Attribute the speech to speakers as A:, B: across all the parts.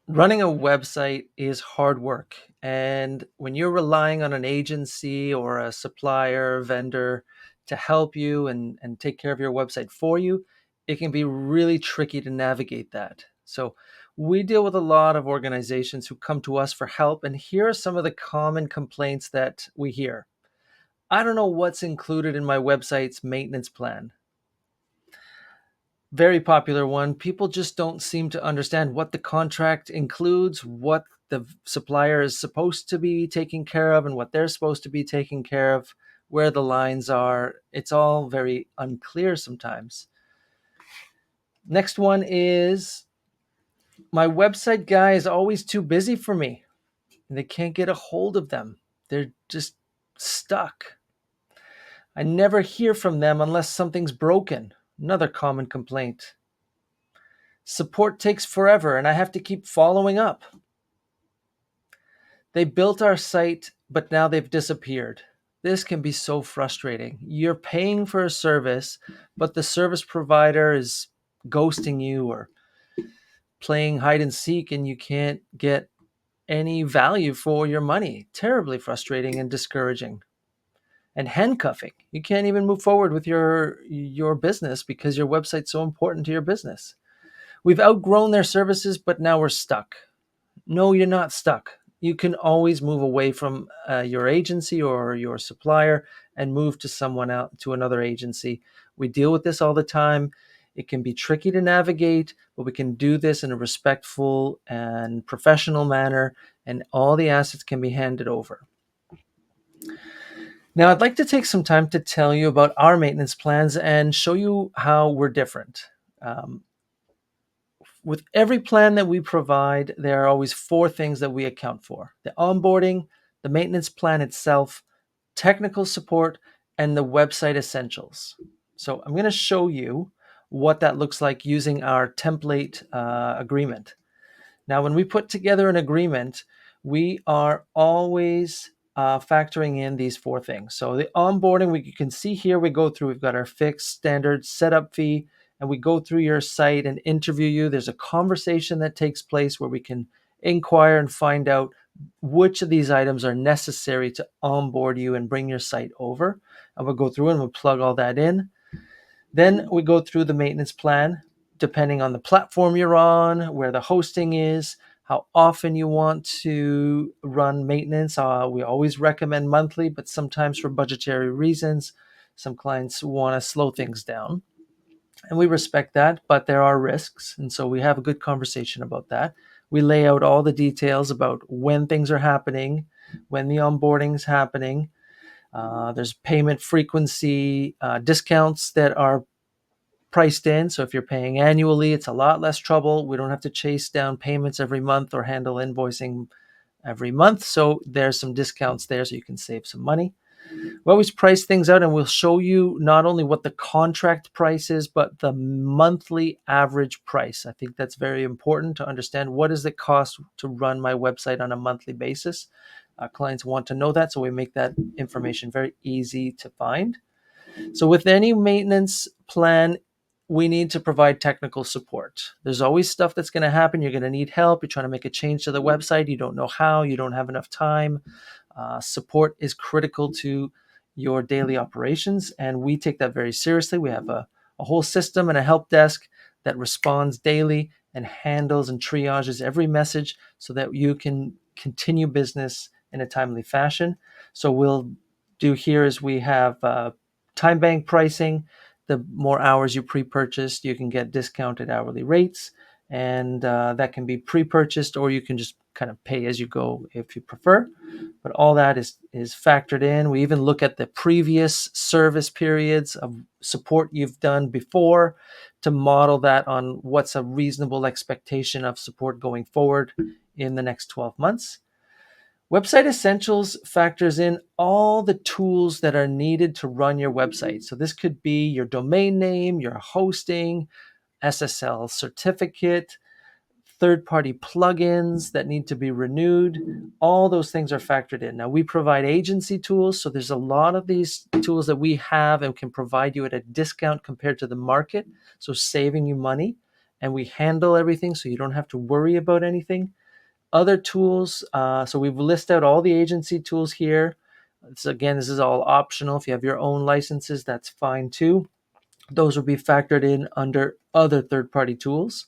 A: Running a website is hard work. And when you're relying on an agency or a supplier, vendor to help you and take care of your website for you, it can be really tricky to navigate that. So, we deal with a lot of organizations who come to us for help. And here are some of the common complaints that we hear. I don't know what's included in my website's maintenance plan. Very popular one. People just don't seem to understand what the contract includes, what the supplier is supposed to be taking care of, and what they're supposed to be taking care of, where the lines are. It's all very unclear sometimes. Next one is my website guy is always too busy for me, and they can't get a hold of them. They're just stuck. I never hear from them unless something's broken. Another common complaint. Support takes forever and I have to keep following up. They built our site, but now they've disappeared. This can be so frustrating. You're paying for a service, but the service provider is ghosting you or playing hide and seek, and you can't get any value for your money. Terribly frustrating and discouraging. And handcuffing. You can't even move forward with your business because your website's so important to your business. We've outgrown their services, but now we're stuck. No, you're not stuck. You can always move away from your agency or your supplier and move to someone out to another agency. We deal with this all the time. It can be tricky to navigate, but we can do this in a respectful and professional manner, and all the assets can be handed over. Now, I'd like to take some time to tell you about our maintenance plans and show you how we're different. Um, with every plan that we provide, there are always four things that we account for: the onboarding, the maintenance plan itself, technical support, and the website essentials. So I'm going to show you what that looks like using our template agreement. Now, when we put together an agreement, we are always factoring in these four things. So the onboarding, you can see here, we go through, we've got our fixed standard setup fee, and we go through your site and interview you. There's a conversation that takes place where we can inquire and find out which of these items are necessary to onboard you and bring your site over. And we'll go through and we'll plug all that in. Then we go through the maintenance plan, depending on the platform you're on, where the hosting is, how often you want to run maintenance. We always recommend monthly, but sometimes for budgetary reasons, some clients want to slow things down. And we respect that, but there are risks. And so we have a good conversation about that. We lay out all the details about when things are happening, when the onboarding is happening. There's payment frequency discounts that are priced in. So if you're paying annually, it's a lot less trouble. We don't have to chase down payments every month or handle invoicing every month. So there's some discounts there so you can save some money. We always price things out and we'll show you not only what the contract price is, but the monthly average price. I think that's very important to understand. What does it cost to run my website on a monthly basis? Clients want to know that, so we make that information very easy to find. So with any maintenance plan, we need to provide technical support. There's always stuff that's going to happen. You're going to need help. You're trying to make a change to the website. You don't know how. You don't have enough time. Support is critical to your daily operations, and we take that very seriously. We have a whole system and a help desk that responds daily and handles and triages every message so that you can continue business in a timely fashion. So we'll do here is we have time bank pricing. The more hours you pre-purchased, you can get discounted hourly rates, and that can be pre-purchased, or you can just kind of pay as you go if you prefer. But all that is factored in. We even look at the previous service periods of support you've done before to model that on what's a reasonable expectation of support going forward in the next 12 months. Website Essentials factors in all the tools that are needed to run your website. So this could be your domain name, your hosting, SSL certificate, third-party plugins that need to be renewed. All those things are factored in. Now, we provide agency tools, so there's a lot of these tools that we have and can provide you at a discount compared to the market, so saving you money. and we handle everything so you don't have to worry about anything. Other tools, so we've listed out all the agency tools here. So again, this is all optional. If you have your own licenses, that's fine too. Those will be factored in under other third-party tools.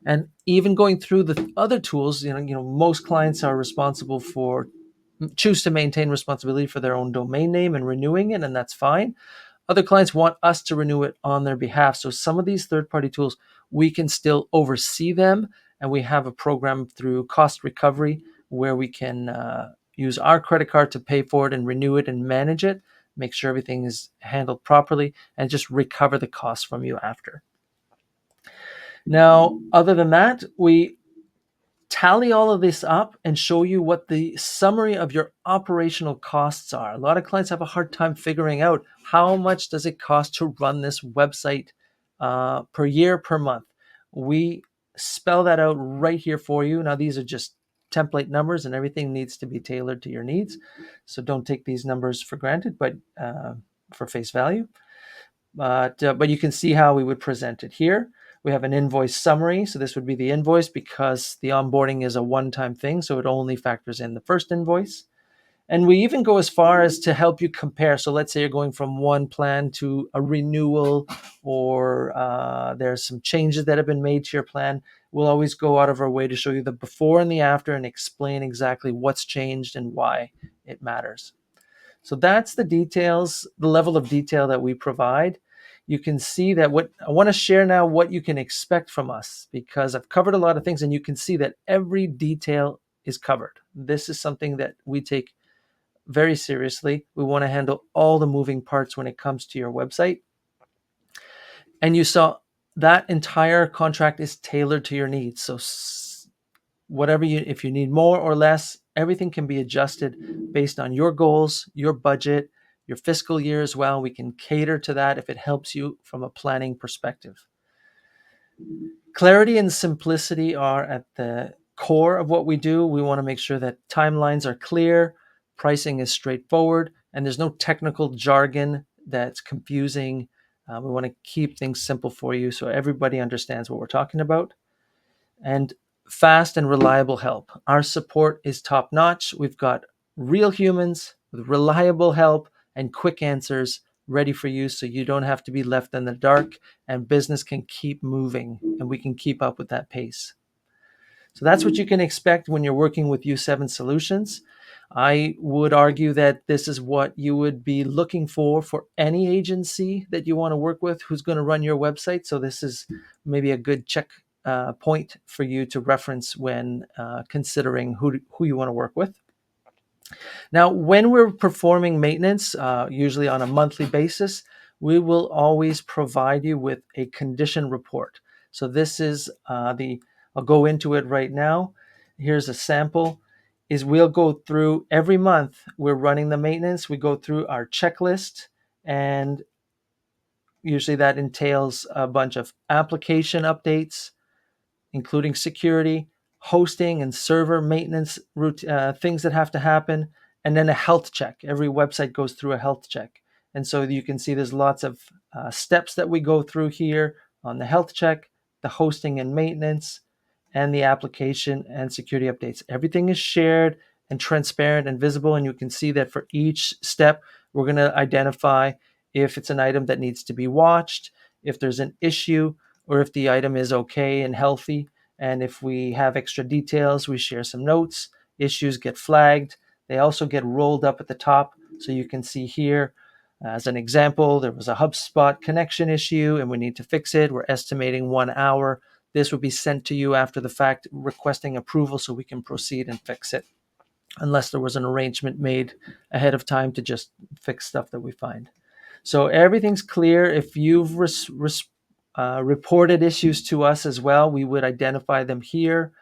A: And even going through the other tools, most clients are responsible for choose to maintain responsibility for their own domain name and renewing it, and that's fine. Other clients want us to renew it on their behalf. So some of these third-party tools, we can still oversee them, and we have a program through Cost Recovery where we can use our credit card to pay for it and renew it and manage it, make sure everything is handled properly, and just recover the costs from you after. Now, other than that, we tally all of this up and show you what the summary of your operational costs are. A lot of clients have a hard time figuring out how much does it cost to run this website per year, per month. We spell that out right here for you. Now, these are just template numbers and everything needs to be tailored to your needs. So don't take these numbers for granted, but for face value. But you can see how we would present it here. We have an invoice summary. So this would be the invoice because the onboarding is a one-time thing. So it only factors in the first invoice. And we even go as far as to help you compare. So let's say you're going from one plan to a renewal, or there's some changes that have been made to your plan. We'll always go out of our way to show you the before and the after and explain exactly what's changed and why it matters. So that's the details, the level of detail that we provide. You can see that what I want to share now, what you can expect from us, because I've covered a lot of things and you can see that every detail is covered. This is something that we take very seriously. We want to handle all the moving parts when it comes to your website. And you saw that entire contract is tailored to your needs. So if you need more or less, everything can be adjusted based on your goals, your budget, your fiscal year as well. We can cater to that if it helps you from a planning perspective. Clarity and simplicity are at the core of what we do. We want to make sure that timelines are clear, pricing is straightforward, and there's no technical jargon that's confusing. We want to keep things simple for you so everybody understands what we're talking about. And fast and reliable help. Our support is top notch. We've got real humans with reliable help and quick answers ready for you so you don't have to be left in the dark and business can keep moving and we can keep up with that pace. So that's what you can expect when you're working with U7 Solutions. I would argue that this is what you would be looking for any agency that you want to work with who's going to run your website. So this is maybe a good check point for you to reference when considering who you want to work with. Now, when we're performing maintenance, usually on a monthly basis, we will always provide you with a condition report. So this is I'll go into it right now. Here's a sample. We'll go through every month. We're running the maintenance. We go through our checklist, and usually that entails a bunch of application updates, including security, hosting, and server maintenance things that have to happen, and then a health check. Every website goes through a health check. And so you can see there's lots of steps that we go through here on the health check, the hosting and maintenance, and the application and security updates. Everything is shared and transparent and visible, and you can see that for each step, we're going to identify if it's an item that needs to be watched, if there's an issue, or if the item is okay and healthy. And if we have extra details, we share some notes. Issues get flagged. They also get rolled up at the top. So you can see here, as an example, there was a HubSpot connection issue and we need to fix it. We're estimating 1 hour. This would be sent to you after the fact, requesting approval so we can proceed and fix it, unless there was an arrangement made ahead of time to just fix stuff that we find. So everything's clear. If you've reported issues to us as well, we would identify them here.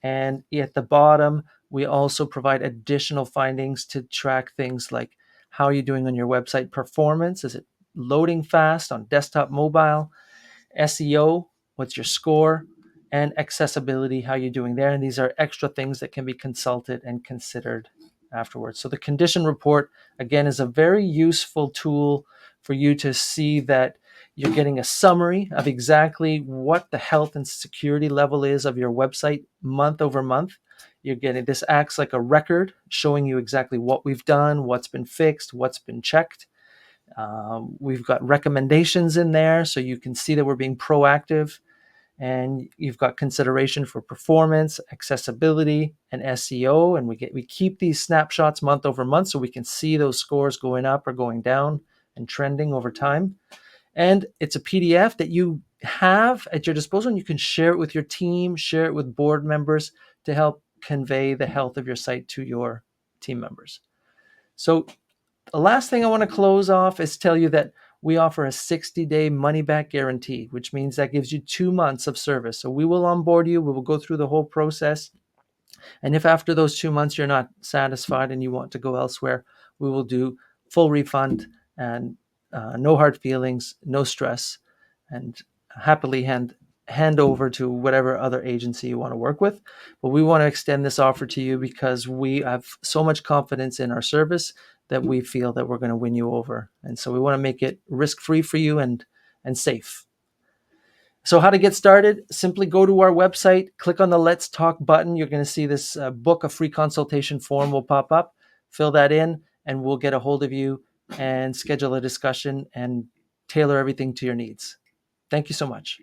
A: And at the bottom, we also provide additional findings to track things like how are you doing on your website performance? Is it loading fast on desktop, mobile? SEO, what's your score? And accessibility, how are you doing there? And these are extra things that can be consulted and considered afterwards. So the condition report, again, is a very useful tool for you to see that You're getting a summary of exactly what the health and security level is of your website month over month. You're getting this acts like a record showing you exactly what we've done, what's been fixed, what's been checked. We've got recommendations in there so you can see that we're being proactive, and you've got consideration for performance, accessibility, and SEO. And we keep these snapshots month over month so we can see those scores going up or going down and trending over time. And it's a PDF that you have at your disposal, and you can share it with your team, share it with board members to help convey the health of your site to your team members. So the last thing I want to close off is tell you that we offer a 60-day money-back guarantee, which means that gives you 2 months of service. So we will onboard you, we will go through the whole process. And if after those 2 months you're not satisfied and you want to go elsewhere, we will do full refund and no hard feelings, no stress, and happily hand over to whatever other agency you want to work with. But we want to extend this offer to you because we have so much confidence in our service that we feel that we're going to win you over. And so we want to make it risk-free for you and safe. So how to get started? Simply go to our website, click on the Let's Talk button. You're going to see this book a free consultation form will pop up. Fill that in and we'll get a hold of you and schedule a discussion and tailor everything to your needs. Thank you so much.